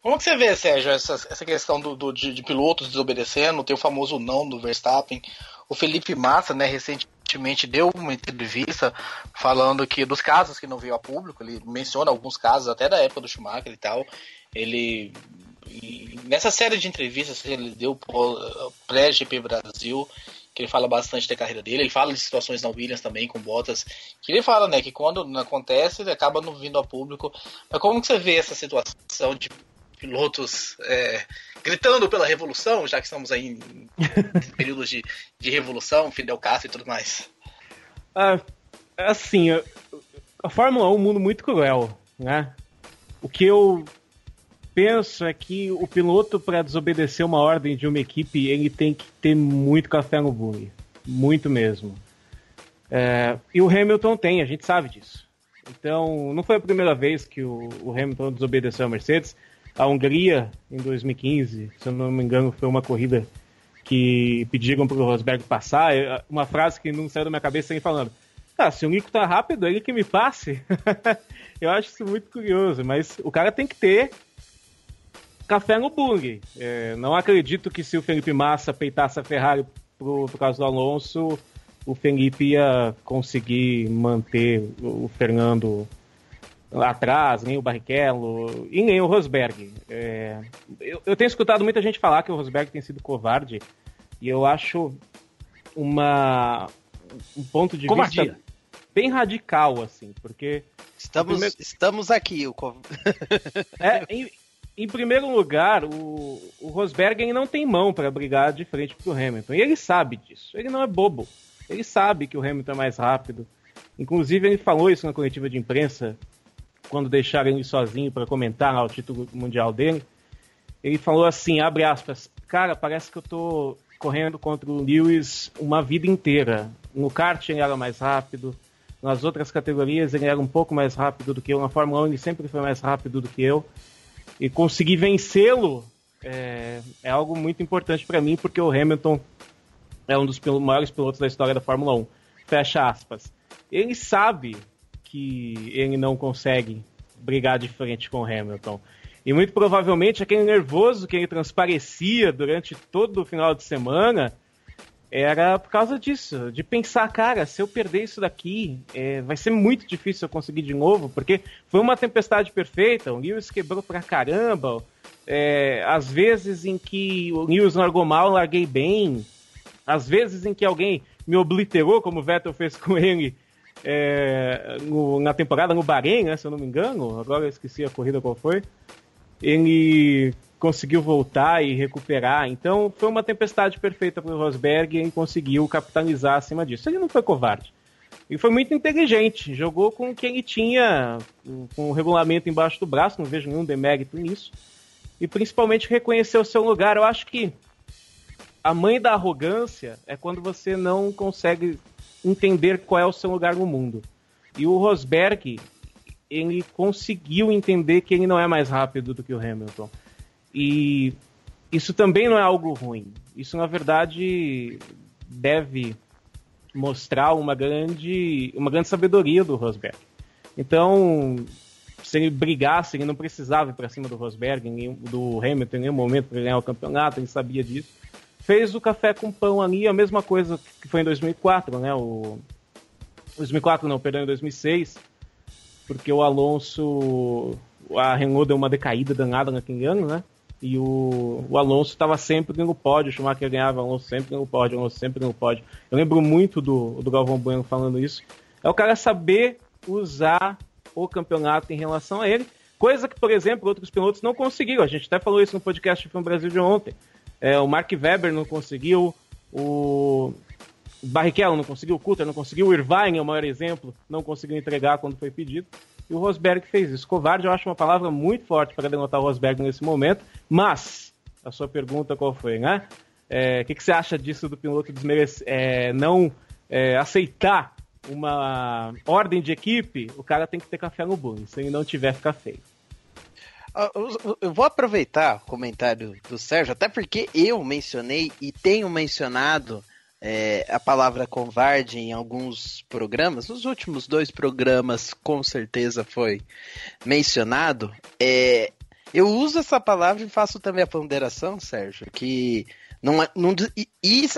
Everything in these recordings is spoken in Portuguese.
Como que você vê, Sérgio, essa questão de pilotos desobedecendo? Tem o famoso não do Verstappen. O Felipe Massa, né, recentemente deu uma entrevista falando que dos casos que não veio a público, ele menciona alguns casos, até da época do Schumacher e tal. Ele, nessa série de entrevistas que ele deu pré-GP Brasil, que ele fala bastante da carreira dele, ele fala de situações na Williams também, com Bottas, que ele fala, né, que quando não acontece, ele acaba não vindo a público. Mas como que você vê essa situação de pilotos gritando pela revolução, já que estamos aí em períodos de revolução, Fidel Castro e tudo mais? Assim, a Fórmula 1 é um mundo muito cruel, né? O que eu penso é que o piloto, para desobedecer uma ordem de uma equipe, ele tem que ter muito café no bule, muito mesmo. E o Hamilton tem, a gente sabe disso. Então, não foi a primeira vez que o Hamilton desobedeceu a Mercedes. A Hungria, em 2015, se eu não me engano, foi uma corrida que pediram para o Rosberg passar. Uma frase que não saiu da minha cabeça, ele falando: se o Nico tá rápido, ele que me passe. Eu acho isso muito curioso, mas o cara tem que ter café no bung. Não acredito que se o Felipe Massa peitasse a Ferrari por causa do Alonso, o Felipe ia conseguir manter o Fernando atrás, nem o Barrichello e nem o Rosberg. Eu tenho escutado muita gente falar que o Rosberg tem sido covarde, e eu acho um ponto de vista bem radical, assim, porque estamos aqui. Em primeiro lugar, o Rosberg ele não tem mão para brigar de frente pro Hamilton, e ele sabe disso. Ele não é bobo. Ele sabe que o Hamilton é mais rápido. Inclusive, ele falou isso na coletiva de imprensa, quando deixaram ele sozinho para comentar o título mundial dele. Ele falou assim, abre aspas: cara, parece que eu tô correndo contra o Lewis uma vida inteira. No kart ele era mais rápido, nas outras categorias ele era um pouco mais rápido do que eu, na Fórmula 1 ele sempre foi mais rápido do que eu, e conseguir vencê-lo é algo muito importante para mim, porque o Hamilton é um dos maiores pilotos da história da Fórmula 1. Fecha aspas. Ele sabe que ele não consegue brigar de frente com o Hamilton. E muito provavelmente aquele nervoso que ele transparecia durante todo o final de semana era por causa disso, de pensar, cara, se eu perder isso daqui, vai ser muito difícil eu conseguir de novo, porque foi uma tempestade perfeita, o Lewis quebrou pra caramba, às vezes em que o Lewis largou mal, eu larguei bem, às vezes em que alguém me obliterou, como o Vettel fez com ele, na temporada no Bahrein, né, se eu não me engano, agora eu esqueci a corrida qual foi, ele conseguiu voltar e recuperar, então foi uma tempestade perfeita para o Rosberg e ele conseguiu capitalizar acima disso. Ele não foi covarde, ele foi muito inteligente, jogou com o que ele tinha, com o regulamento embaixo do braço, não vejo nenhum demérito nisso, e principalmente reconheceu o seu lugar. Eu acho que a mãe da arrogância é quando você não consegue entender qual é o seu lugar no mundo. E o Rosberg, ele conseguiu entender que ele não é mais rápido do que o Hamilton. E isso também não é algo ruim. Isso, na verdade, deve mostrar uma grande sabedoria do Rosberg. Então, se ele brigasse, ele não precisava ir para cima do Rosberg, do Hamilton em nenhum momento para ganhar o campeonato, ele sabia disso. Fez o café com pão ali, a mesma coisa que foi em 2004, né? 2004 não, perdão, em 2006, porque o Alonso, a Renault deu uma decaída danada naquele ano, né? E o Alonso estava sempre no pódio, o Schumacher ganhava, o Alonso sempre no pódio, o Alonso sempre no pódio. Eu lembro muito do Galvão Bueno falando isso. É o cara saber usar o campeonato em relação a ele, coisa que, por exemplo, outros pilotos não conseguiram. A gente até falou isso no podcast F1 Brasil de ontem. O Mark Webber não conseguiu, o Barrichello não conseguiu, o Coulter não conseguiu, o Irvine é o maior exemplo, não conseguiu entregar quando foi pedido, e o Rosberg fez isso. Covarde eu acho uma palavra muito forte para denotar o Rosberg nesse momento, mas a sua pergunta qual foi, né? O que você acha disso do piloto não aceitar uma ordem de equipe? O cara tem que ter café no bolo, se ele não tiver, fica feio. Eu vou aproveitar o comentário do Sérgio, até porque eu mencionei e tenho mencionado a palavra covarde em alguns programas. Nos últimos 2 programas, com certeza foi mencionado. Eu uso essa palavra e faço também a ponderação, Sérgio, que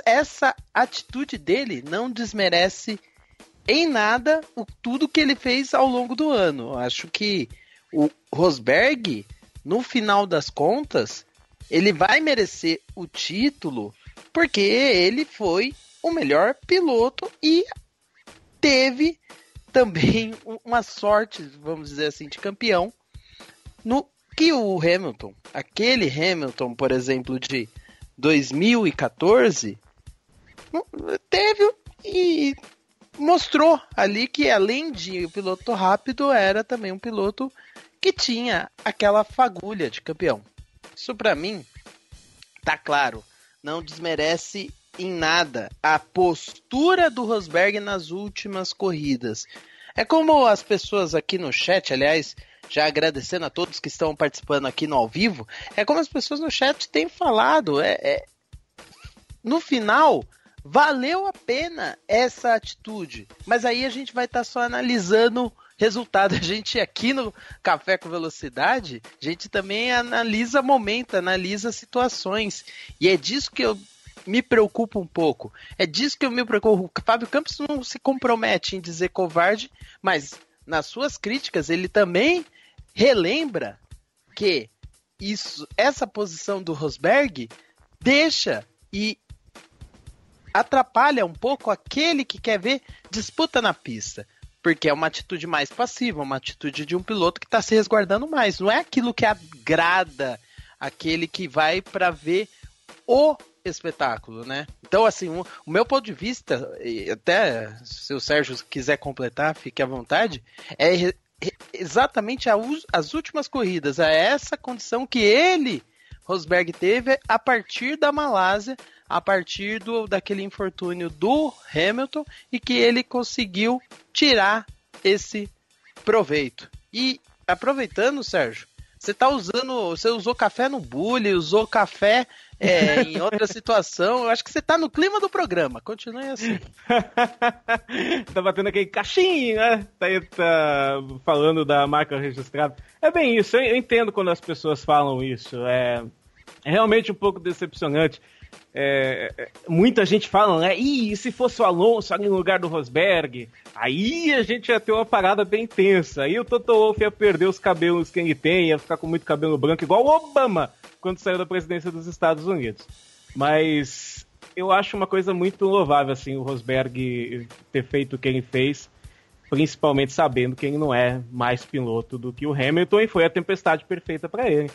essa atitude dele não desmerece em nada tudo que ele fez ao longo do ano. Eu acho que o Rosberg, no final das contas, ele vai merecer o título porque ele foi o melhor piloto e teve também uma sorte, vamos dizer assim, de campeão, no que o Hamilton, aquele Hamilton, por exemplo, de 2014, teve e mostrou ali que, além de um piloto rápido, era também um piloto que tinha aquela fagulha de campeão. Isso, para mim, tá claro, não desmerece em nada a postura do Rosberg nas últimas corridas. É como as pessoas aqui no chat, aliás, já agradecendo a todos que estão participando aqui no ao vivo, é como as pessoas no chat têm falado, no final, valeu a pena essa atitude, mas aí a gente vai estar só analisando resultado. A gente aqui no Café com Velocidade, a gente também analisa momento, analisa situações, e é disso que eu me preocupo um pouco. É disso que eu me preocupo. O Fábio Campos não se compromete em dizer covarde, mas nas suas críticas ele também relembra que essa posição do Rosberg deixa e atrapalha um pouco aquele que quer ver disputa na pista. Porque é uma atitude mais passiva, uma atitude de um piloto que está se resguardando mais. Não é aquilo que agrada aquele que vai para ver o espetáculo, né? Então, assim, o meu ponto de vista, e até se o Sérgio quiser completar, fique à vontade, é exatamente as últimas corridas, é essa condição que ele, Rosberg, teve a partir da Malásia, a partir daquele infortúnio do Hamilton, e que ele conseguiu tirar esse proveito. E aproveitando, Sérgio, você usou café no bullying, usou café em outra situação. Eu acho que você tá no clima do programa. Continue assim. Tá batendo aquele cachinho, né? Tá falando da marca registrada. É bem isso, eu entendo quando as pessoas falam isso. É realmente um pouco decepcionante. Muita gente fala, né? E se fosse o Alonso ali no lugar do Rosberg, aí a gente ia ter uma parada bem tensa. Aí o Toto Wolff ia perder os cabelos que ele tem, ia ficar com muito cabelo branco, igual o Obama quando saiu da presidência dos Estados Unidos. Mas eu acho uma coisa muito louvável, assim, o Rosberg ter feito o que ele fez, principalmente sabendo que ele não é mais piloto do que o Hamilton, e foi a tempestade perfeita para ele.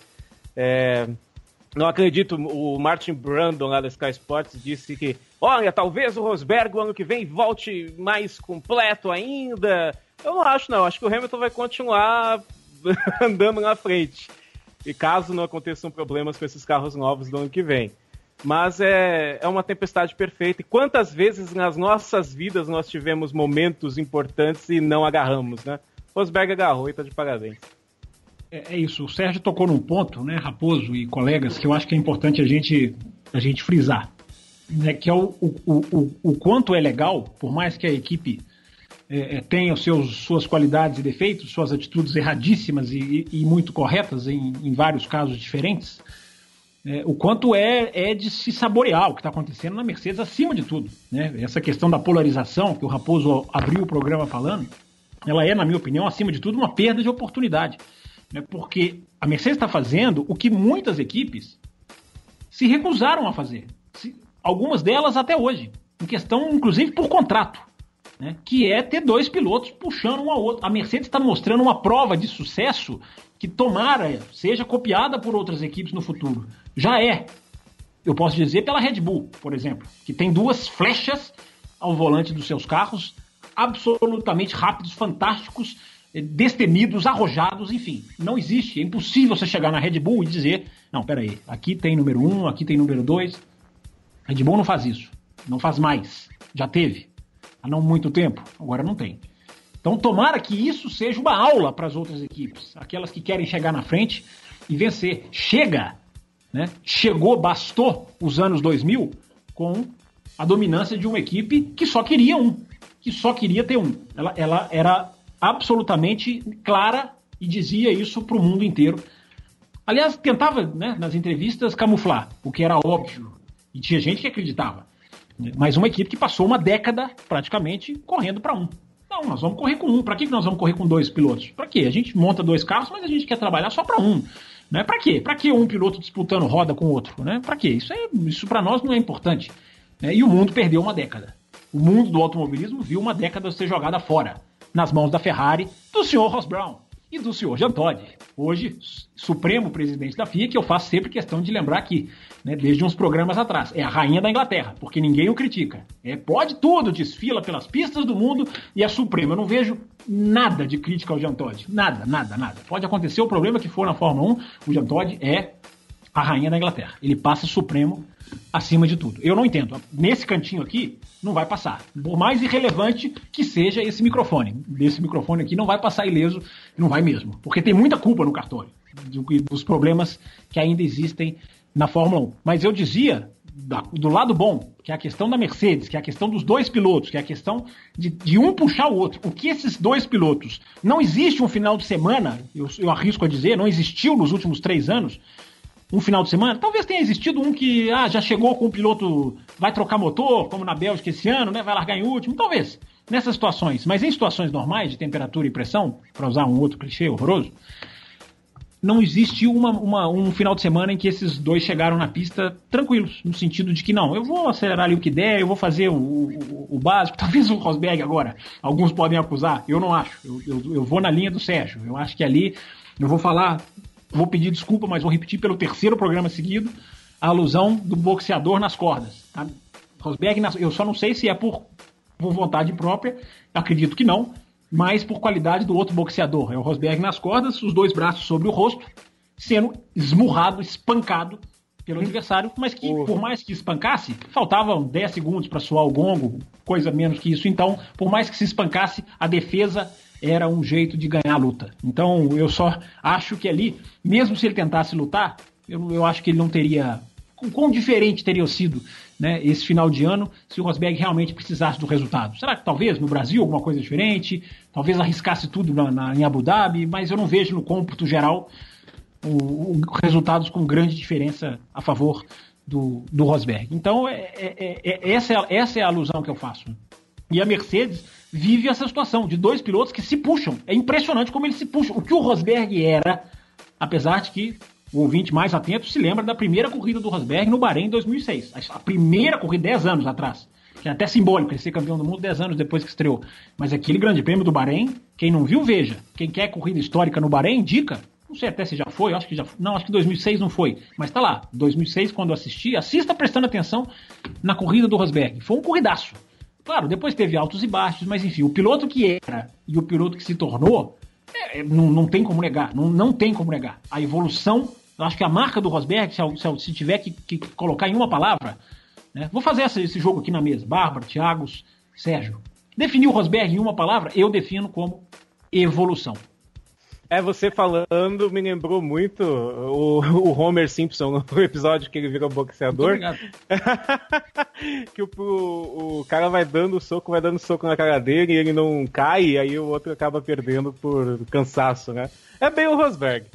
Não acredito, o Martin Brundle lá da Sky Sports disse que, olha, talvez o Rosberg o ano que vem volte mais completo ainda. Eu não acho, não. Acho que o Hamilton vai continuar andando na frente. E caso não aconteçam problemas com esses carros novos do ano que vem. Mas é uma tempestade perfeita. E quantas vezes nas nossas vidas nós tivemos momentos importantes e não agarramos, né? Rosberg agarrou e tá de parabéns. É isso, o Sérgio tocou num ponto, né, Raposo e colegas, que eu acho que é importante a gente frisar, né, que é o quanto é legal, por mais que a equipe tenha suas qualidades e defeitos, suas atitudes erradíssimas e muito corretas em vários casos diferentes, o quanto é de se saborear o que está acontecendo na Mercedes acima de tudo, né? Essa questão da polarização, que o Raposo abriu o programa falando, ela é, na minha opinião, acima de tudo, uma perda de oportunidade. Porque a Mercedes está fazendo o que muitas equipes se recusaram a fazer. Algumas delas até hoje. Em questão, inclusive, por contrato. Né? Que é ter dois pilotos puxando um ao outro. A Mercedes está mostrando uma prova de sucesso que tomara seja copiada por outras equipes no futuro. Já é. Eu posso dizer pela Red Bull, por exemplo. Que tem duas flechas ao volante dos seus carros. Absolutamente rápidos, fantásticos, destemidos, arrojados, enfim, não existe, é impossível você chegar na Red Bull e dizer, não, peraí, aqui tem número 1, aqui tem número 2, Red Bull não faz isso, não faz mais, já teve, há não muito tempo, agora não tem. Então tomara que isso seja uma aula para as outras equipes, aquelas que querem chegar na frente e vencer. Chega, né? Chegou, bastou os anos 2000 com a dominância de uma equipe que só queria ter um, ela era absolutamente clara e dizia isso para o mundo inteiro Aliás, tentava, né, nas entrevistas, camuflar, o que era óbvio. E tinha gente que acreditava. Mas uma equipe que passou uma década, praticamente, correndo para um. Não, nós vamos correr com um. Para que nós vamos correr com 2 pilotos? Para quê? A gente monta 2 carros, mas a gente quer trabalhar só para um. Né? Para quê? Para que um piloto disputando roda com o outro? Né? Para quê? Isso para nós não é importante. Né? E o mundo perdeu uma década. O mundo do automobilismo viu uma década ser jogada fora, nas mãos da Ferrari, do senhor Ross Brown e do senhor Jean Todt, hoje supremo presidente da FIA, que eu faço sempre questão de lembrar aqui, né, desde uns programas atrás. É a rainha da Inglaterra, porque ninguém o critica. Pode tudo, desfila pelas pistas do mundo e é supremo. Eu não vejo nada de crítica ao Jean Todt. Nada. Pode acontecer o problema que for na Fórmula 1, o Jean Todt é a rainha da Inglaterra. Ele passa supremo acima de tudo. Eu não entendo. Nesse cantinho aqui, não vai passar. Por mais irrelevante que seja esse microfone. Desse microfone aqui não vai passar ileso, não vai mesmo. Porque tem muita culpa no cartório dos problemas que ainda existem na Fórmula 1. Mas eu dizia, do lado bom, que é a questão da Mercedes, que é a questão dos 2 pilotos, que é a questão de um puxar o outro. O que esses 2 pilotos... Não existe um final de semana, eu arrisco a dizer, não existiu nos últimos 3 anos, um final de semana, talvez tenha existido um que já chegou com o piloto, vai trocar motor, como na Bélgica esse ano, né, vai largar em último, talvez, nessas situações. Mas em situações normais, de temperatura e pressão, para usar um outro clichê horroroso, não existiu um final de semana em que esses 2 chegaram na pista tranquilos, no sentido de que não, eu vou acelerar ali o que der, eu vou fazer o básico, talvez o Rosberg agora, alguns podem acusar, eu não acho, eu vou na linha do Sérgio, eu acho que ali eu vou pedir desculpa, mas vou repetir pelo 3º programa seguido a alusão do boxeador nas cordas. Tá? Rosberg, eu só não sei se é por vontade própria, acredito que não, mas por qualidade do outro boxeador. É o Rosberg nas cordas, os 2 braços sobre o rosto, sendo esmurrado, espancado pelo adversário, mas que, por mais que espancasse, faltavam 10 segundos para soar o gongo, coisa menos que isso. Então, por mais que se espancasse, a defesa era um jeito de ganhar a luta. Então, eu só acho que ali, mesmo se ele tentasse lutar, eu acho que ele não teria... Quão diferente teria sido, né, esse final de ano se o Rosberg realmente precisasse do resultado? Será que talvez no Brasil alguma coisa diferente? Talvez arriscasse tudo em Abu Dhabi, mas eu não vejo no cômputo geral resultados com grande diferença a favor do Rosberg. Então, essa é a alusão que eu faço. E a Mercedes vive essa situação de 2 pilotos que se puxam. É impressionante como eles se puxam. O que o Rosberg era, apesar de que o ouvinte mais atento se lembra da primeira corrida do Rosberg no Bahrein em 2006. A primeira corrida 10 anos atrás. Que é até simbólico, ele ser campeão do mundo 10 anos depois que estreou. Mas aquele grande prêmio do Bahrein, quem não viu, veja. Quem quer corrida histórica no Bahrein, indica. Não sei até se já foi, acho que já foi. Não, acho que 2006 não foi. Mas tá lá, 2006 quando eu assisti, assista prestando atenção na corrida do Rosberg. Foi um corridaço. Claro, depois teve altos e baixos, mas enfim, o piloto que era e o piloto que se tornou, não tem como negar, não tem como negar. A evolução, eu acho que a marca do Rosberg, se tiver que colocar em uma palavra, né, vou fazer esse jogo aqui na mesa, Bárbara, Thiago, Sérgio. Definir o Rosberg em uma palavra, eu defino como evolução. Você falando me lembrou muito o Homer Simpson no episódio que ele vira boxeador. Muito obrigado. Que o cara vai dando soco na cara dele e ele não cai, e aí o outro acaba perdendo por cansaço, né? É bem o Rosberg.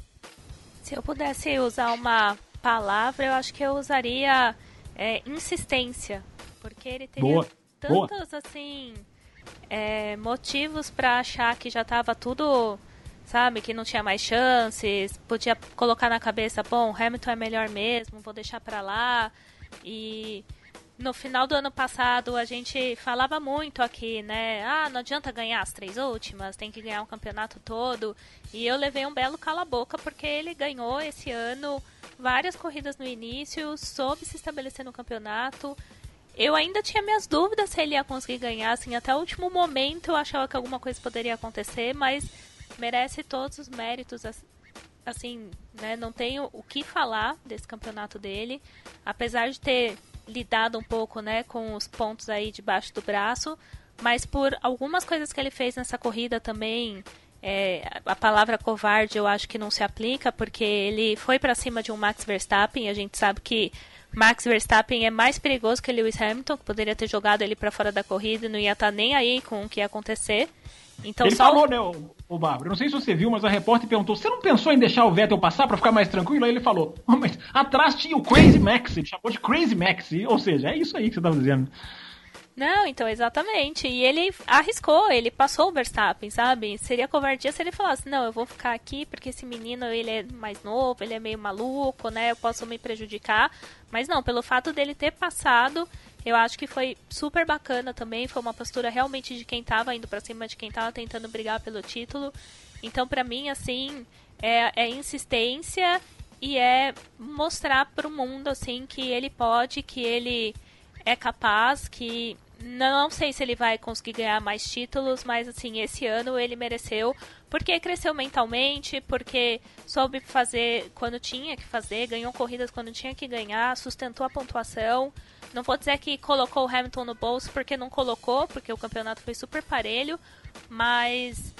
Se eu pudesse usar uma palavra, eu acho que eu usaria insistência. Porque ele teria tantos assim, motivos para achar que já estava tudo... Sabe, que não tinha mais chances, podia colocar na cabeça, bom, Hamilton é melhor mesmo, vou deixar pra lá. E no final do ano passado a gente falava muito aqui, né? Não adianta ganhar as 3 últimas, tem que ganhar um campeonato todo. E eu levei um belo cala-boca porque ele ganhou esse ano várias corridas no início, soube se estabelecer no campeonato. Eu ainda tinha minhas dúvidas se ele ia conseguir ganhar, assim, até o último momento eu achava que alguma coisa poderia acontecer, mas... merece todos os méritos, assim, né? Não tenho o que falar desse campeonato dele, apesar de ter lidado um pouco, né, com os pontos aí debaixo do braço, mas por algumas coisas que ele fez nessa corrida também, a palavra covarde eu acho que não se aplica, porque ele foi para cima de um Max Verstappen, a gente sabe que Max Verstappen é mais perigoso que Lewis Hamilton, que poderia ter jogado ele para fora da corrida e não ia estar nem aí com o que ia acontecer. Então, ele falou, né, o Bárbara, não sei se você viu, mas a repórter perguntou, você não pensou em deixar o Vettel passar pra ficar mais tranquilo? Aí ele falou, mas atrás tinha o Crazy Max, ele chamou de Crazy Max, ou seja, é isso aí que você tava dizendo. Não, então, exatamente. E ele arriscou, ele passou o Verstappen, sabe? Seria covardia se ele falasse, não, eu vou ficar aqui porque esse menino, ele é mais novo, ele é meio maluco, né? Eu posso me prejudicar. Mas não, pelo fato dele ter passado, eu acho que foi super bacana também. Foi uma postura realmente de quem tava indo pra cima, de quem tava tentando brigar pelo título. Então, pra mim, assim, é insistência e é mostrar pro mundo, assim, que ele pode, que ele é capaz, que... Não sei se ele vai conseguir ganhar mais títulos, mas assim, esse ano ele mereceu, porque cresceu mentalmente, porque soube fazer quando tinha que fazer, ganhou corridas quando tinha que ganhar, sustentou a pontuação. Não vou dizer que colocou o Hamilton no bolso, porque não colocou, porque o campeonato foi super parelho, mas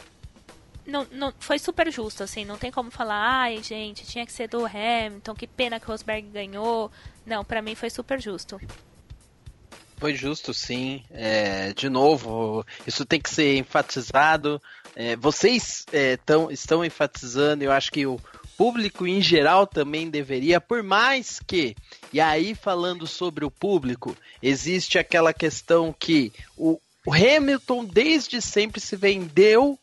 não foi super justo, assim, não tem como falar, ai gente, tinha que ser do Hamilton, que pena que o Rosberg ganhou. Não, pra mim foi super justo. Foi justo, sim. De novo, isso tem que ser enfatizado. Vocês estão enfatizando, eu acho que o público em geral também deveria, por mais que, e aí falando sobre o público, existe aquela questão que o Hamilton desde sempre se vendeu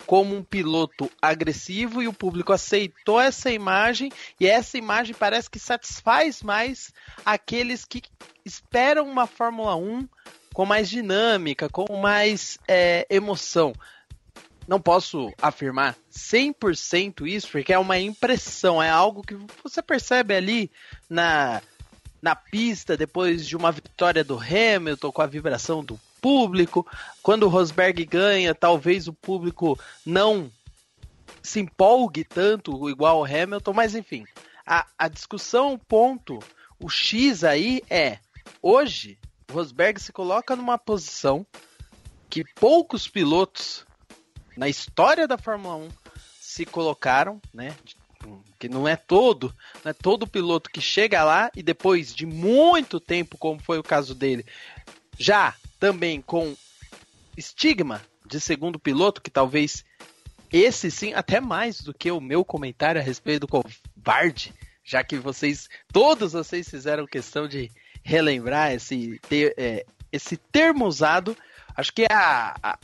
como um piloto agressivo e o público aceitou essa imagem e essa imagem parece que satisfaz mais aqueles que esperam uma Fórmula 1 com mais dinâmica, com mais emoção. Não posso afirmar 100% isso, porque é uma impressão, é algo que você percebe ali na pista, depois de uma vitória do Hamilton, com a vibração do público. Quando o Rosberg ganha, talvez o público não se empolgue tanto igual o Hamilton, mas enfim, a discussão, o ponto, o X aí hoje o Rosberg se coloca numa posição que poucos pilotos na história da Fórmula 1 se colocaram, né? Que não é todo piloto que chega lá e depois de muito tempo, como foi o caso dele, já também com estigma de segundo piloto, que talvez esse sim, até mais do que o meu comentário a respeito do covarde, já que todos vocês fizeram questão de relembrar esse termo usado. Acho que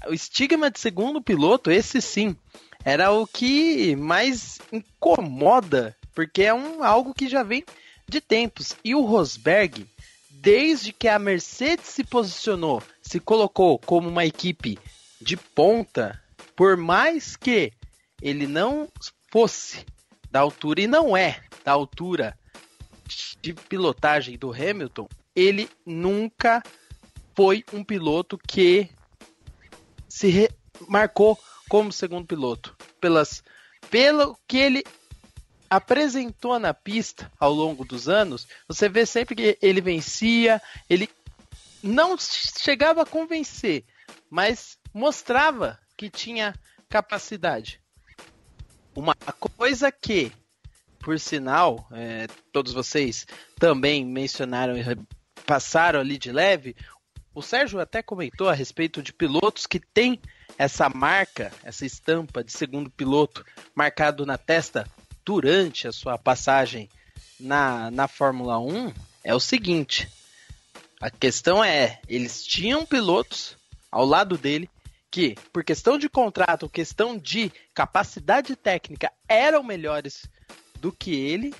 o estigma de segundo piloto, esse sim, era o que mais incomoda, porque é algo que já vem de tempos. E o Rosberg, desde que a Mercedes se posicionou, se colocou como uma equipe de ponta, por mais que ele não fosse da altura, e não é da altura de pilotagem do Hamilton, ele nunca foi um piloto que se marcou como segundo piloto. Pelo que ele apresentou na pista ao longo dos anos, você vê sempre que ele vencia, ele não chegava a convencer, mas mostrava que tinha capacidade. Uma coisa que, por sinal, todos vocês também mencionaram e passaram ali de leve, o Sérgio até comentou a respeito de pilotos que têm essa marca, essa estampa de segundo piloto marcado na testa durante a sua passagem na Fórmula 1, é o seguinte. A questão eles tinham pilotos ao lado dele que, por questão de contrato, questão de capacidade técnica, eram melhores do que ele,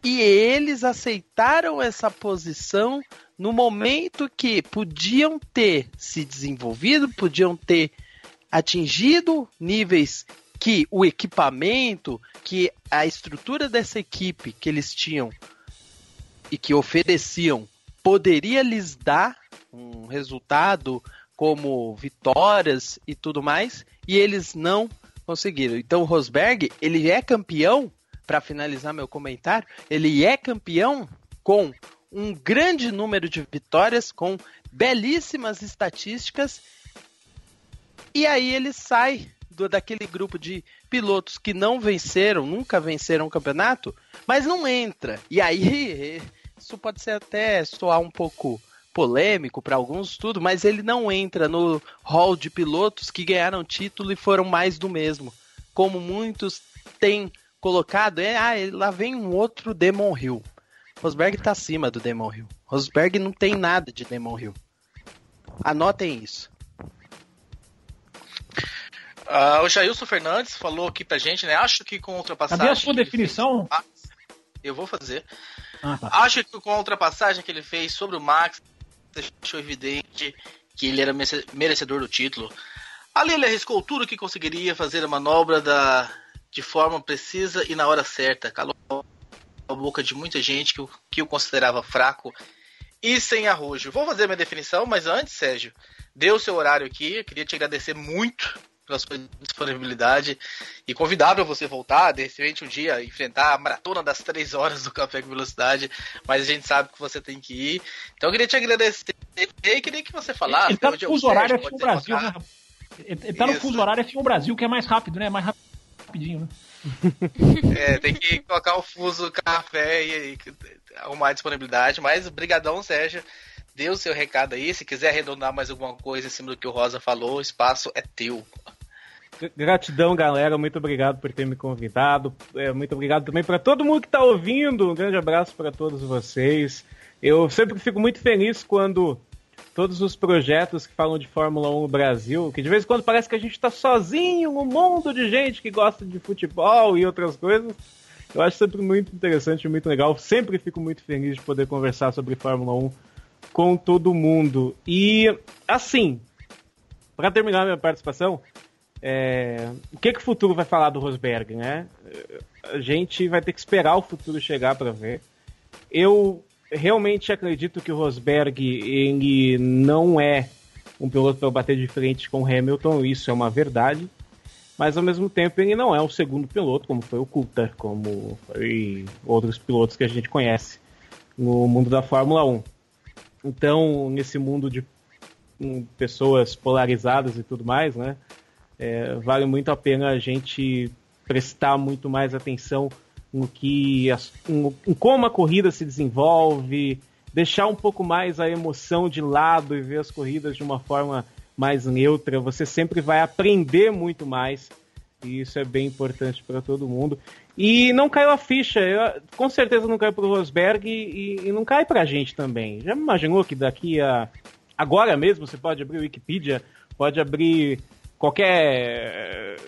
e eles aceitaram essa posição no momento que podiam ter se desenvolvido, podiam ter atingido níveis que o equipamento, que a estrutura dessa equipe que eles tinham e que ofereciam poderia lhes dar um resultado como vitórias e tudo mais, e eles não conseguiram. Então o Rosberg, ele é campeão, para finalizar meu comentário, ele é campeão com um grande número de vitórias, com belíssimas estatísticas, e aí ele sai daquele grupo de pilotos que não venceram, nunca venceram o campeonato, mas não entra. E aí, isso pode ser até soar um pouco polêmico para alguns, tudo, mas ele não entra no hall de pilotos que ganharam título e foram mais do mesmo. Como muitos têm colocado, lá vem um outro Damon Hill. Rosberg tá acima do Damon Hill. Rosberg não tem nada de Damon Hill. Anotem isso. O Jailson Fernandes falou aqui pra gente, né? Acho que com a ultrapassagem... Cadê a sua definição? Eu vou fazer. Tá. Acho que com a ultrapassagem que ele fez sobre o Max, deixou evidente que ele era merecedor do título. Ali ele arriscou tudo que conseguiria, fazer a manobra de forma precisa e na hora certa. Calou a boca de muita gente que o considerava fraco e sem arrojo. Vou fazer minha definição, mas antes, Sérgio, dê o seu horário aqui. Eu queria te agradecer muito pela sua disponibilidade e convidar para você voltar, de repente um dia enfrentar a maratona das 3 horas do Café com Velocidade, mas a gente sabe que você tem que ir. Então eu queria te agradecer e queria que você falasse. Ele tá no fuso horário aqui no Brasil, né? Ele tá no fuso horário aqui no Brasil, que é mais rápido, né? Mais rapidinho, né? Tem que colocar o fuso café e arrumar a disponibilidade, mas brigadão, Sérgio. Dê o seu recado aí, se quiser arredondar mais alguma coisa em cima do que o Rosa falou, o espaço é teu. Gratidão, galera, muito obrigado por ter me convidado, muito obrigado também para todo mundo que está ouvindo, um grande abraço para todos vocês. Eu sempre fico muito feliz quando todos os projetos que falam de Fórmula 1 no Brasil, que de vez em quando parece que a gente está sozinho num mundo de gente que gosta de futebol e outras coisas. Eu acho sempre muito interessante e muito legal. Sempre fico muito feliz de poder conversar sobre Fórmula 1 com todo mundo. E, assim, para terminar minha participação, o que o futuro vai falar do Rosberg, né? A gente vai ter que esperar o futuro chegar para ver. Eu realmente acredito que o Rosberg ele não é um piloto para bater de frente com o Hamilton, isso é uma verdade, mas ao mesmo tempo ele não é um segundo piloto, como foi o Coulthard, como foi outros pilotos que a gente conhece no mundo da Fórmula 1. Então, nesse mundo de pessoas polarizadas e tudo mais, né, vale muito a pena a gente prestar muito mais atenção em como a corrida se desenvolve, deixar um pouco mais a emoção de lado e ver as corridas de uma forma mais neutra. Você sempre vai aprender muito mais e isso é bem importante para todo mundo. E não caiu a ficha, com certeza não caiu para o Rosberg e não cai para a gente também. Já imaginou que daqui a... Agora mesmo você pode abrir o Wikipedia, pode abrir qualquer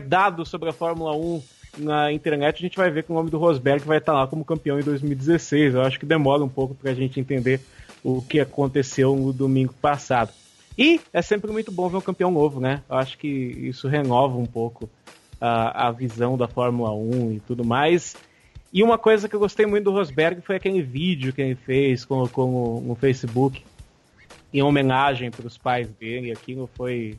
dado sobre a Fórmula 1 na internet, a gente vai ver que o nome do Rosberg vai estar lá como campeão em 2016. Eu acho que demora um pouco para a gente entender o que aconteceu no domingo passado. E é sempre muito bom ver um campeão novo, né? Eu acho que isso renova um pouco a visão da Fórmula 1 e tudo mais. E uma coisa que eu gostei muito do Rosberg foi aquele vídeo que ele fez no Facebook em homenagem para os pais dele. Aquilo foi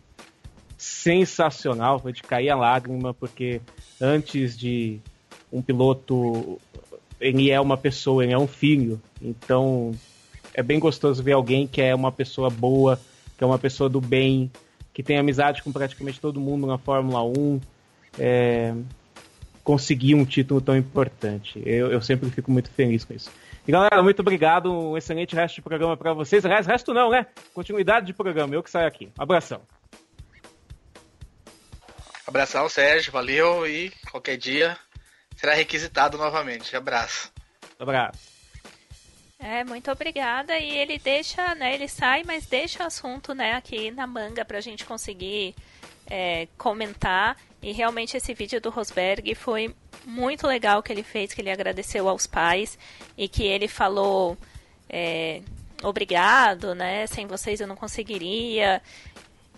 sensacional, foi de cair a lágrima, porque antes de um piloto, ele é uma pessoa, ele é um filho. Então é bem gostoso ver alguém que é uma pessoa boa, que é uma pessoa do bem, que tem amizade com praticamente todo mundo na Fórmula 1, conseguir um título tão importante. Eu sempre fico muito feliz com isso. E galera, muito obrigado, um excelente resto de programa para vocês. Aliás, resto não, né? Continuidade de programa, eu que saio aqui. Abração. Abração, Sérgio, valeu e qualquer dia será requisitado novamente. Abraço. Abraço. Muito obrigada. E ele deixa, né? Ele sai, mas deixa o assunto, né, aqui na manga pra gente conseguir comentar. E realmente esse vídeo do Rosberg foi muito legal que ele fez, que ele agradeceu aos pais e que ele falou obrigado, né? Sem vocês eu não conseguiria.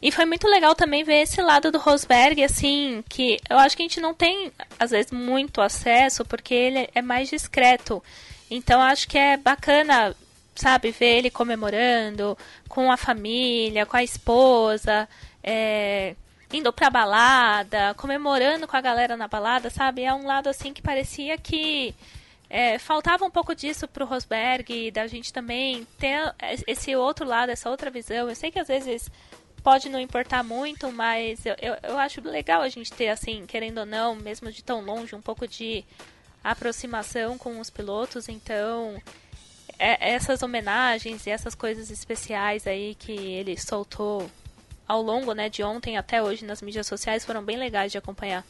E foi muito legal também ver esse lado do Rosberg, assim, que eu acho que a gente não tem, às vezes, muito acesso, porque ele é mais discreto. Então, acho que é bacana, sabe, ver ele comemorando com a família, com a esposa, indo pra balada, comemorando com a galera na balada, sabe? É um lado, assim, que parecia que faltava um pouco disso pro Rosberg, da gente também ter esse outro lado, essa outra visão. Eu sei que, às vezes, pode não importar muito, mas eu acho legal a gente ter, assim, querendo ou não, mesmo de tão longe, um pouco de aproximação com os pilotos. Então, essas homenagens e essas coisas especiais aí que ele soltou ao longo, né, de ontem até hoje nas mídias sociais foram bem legais de acompanhar.